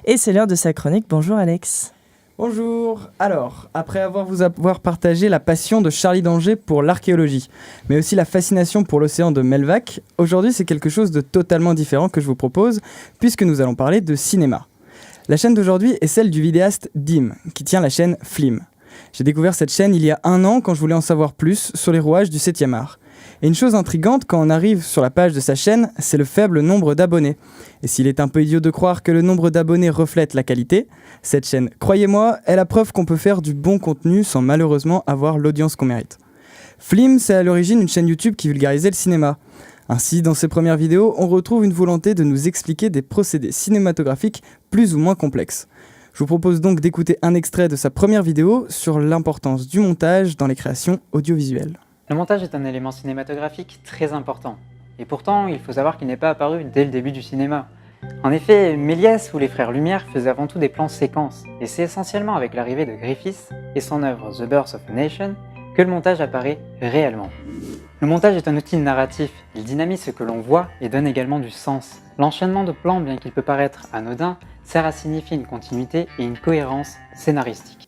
Et c'est l'heure de sa chronique. Bonjour Alex. Bonjour. Alors, après vous avoir partagé la passion de Charlie d'Angers pour l'archéologie, mais aussi la fascination pour l'océan de Melvac, aujourd'hui c'est quelque chose de totalement différent que je vous propose, puisque nous allons parler de cinéma. La chaîne d'aujourd'hui est celle du vidéaste Dim, qui tient la chaîne Flim. J'ai découvert cette chaîne il y a 1 an quand je voulais en savoir plus sur les rouages du 7e art. Et une chose intrigante quand on arrive sur la page de sa chaîne, c'est le faible nombre d'abonnés. Et s'il est un peu idiot de croire que le nombre d'abonnés reflète la qualité, cette chaîne, croyez-moi, est la preuve qu'on peut faire du bon contenu sans malheureusement avoir l'audience qu'on mérite. Flim, c'est à l'origine une chaîne YouTube qui vulgarisait le cinéma. Ainsi, dans ses premières vidéos, on retrouve une volonté de nous expliquer des procédés cinématographiques plus ou moins complexes. Je vous propose donc d'écouter un extrait de sa première vidéo sur l'importance du montage dans les créations audiovisuelles. Le montage est un élément cinématographique très important. Et pourtant, il faut savoir qu'il n'est pas apparu dès le début du cinéma. En effet, Méliès ou les frères Lumière faisaient avant tout des plans séquences, et c'est essentiellement avec l'arrivée de Griffith et son œuvre The Birth of a Nation que le montage apparaît réellement. Le montage est un outil narratif, il dynamise ce que l'on voit et donne également du sens. L'enchaînement de plans, bien qu'il peut paraître anodin, sert à signifier une continuité et une cohérence scénaristique.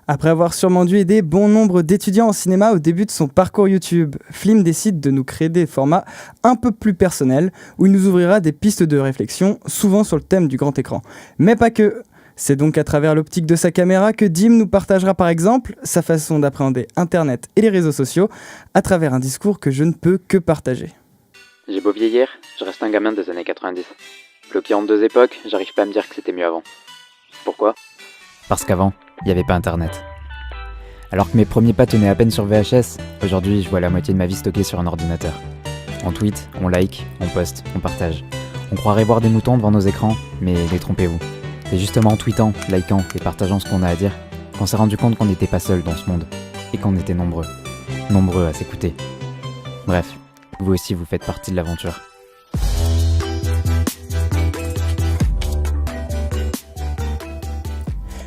Après avoir sûrement dû aider bon nombre d'étudiants en cinéma au début de son parcours YouTube, Flim décide de nous créer des formats un peu plus personnels où il nous ouvrira des pistes de réflexion, souvent sur le thème du grand écran. Mais pas que. C'est donc à travers l'optique de sa caméra que Dim nous partagera par exemple sa façon d'appréhender Internet et les réseaux sociaux à travers un discours que je ne peux que partager. J'ai beau vieillir, je reste un gamin des années 90. Bloqué en 2 époques, j'arrive pas à me dire que c'était mieux avant. Pourquoi ? Parce qu'avant, il n'y avait pas internet. Alors que mes premiers pas tenaient à peine sur VHS, aujourd'hui je vois la moitié de ma vie stockée sur un ordinateur. On tweet, on like, on poste, on partage. On croirait voir des moutons devant nos écrans, mais détrompez-vous. C'est justement en tweetant, likant et partageant ce qu'on a à dire qu'on s'est rendu compte qu'on n'était pas seul dans ce monde, et qu'on était nombreux. Nombreux à s'écouter. Bref, vous aussi vous faites partie de l'aventure.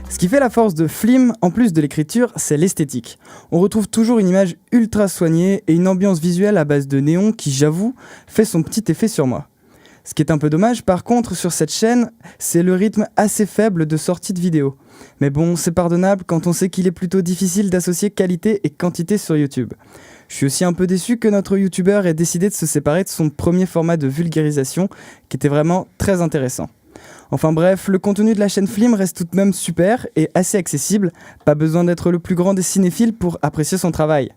Ce qui fait la force de Flim, en plus de l'écriture, c'est l'esthétique. On retrouve toujours une image ultra soignée et une ambiance visuelle à base de néon qui, j'avoue, fait son petit effet sur moi. Ce qui est un peu dommage, par contre, sur cette chaîne, c'est le rythme assez faible de sortie de vidéos. Mais bon, c'est pardonnable quand on sait qu'il est plutôt difficile d'associer qualité et quantité sur YouTube. Je suis aussi un peu déçu que notre youtubeur ait décidé de se séparer de son premier format de vulgarisation, qui était vraiment très intéressant. Enfin bref, le contenu de la chaîne Flim reste tout de même super et assez accessible, pas besoin d'être le plus grand des cinéphiles pour apprécier son travail.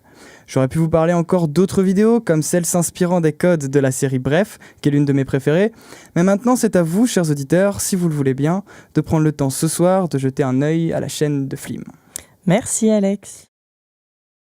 J'aurais pu vous parler encore d'autres vidéos, comme celle s'inspirant des codes de la série Bref, qui est l'une de mes préférées, mais maintenant c'est à vous, chers auditeurs, si vous le voulez bien, de prendre le temps ce soir de jeter un œil à la chaîne de Flim. Merci Alex.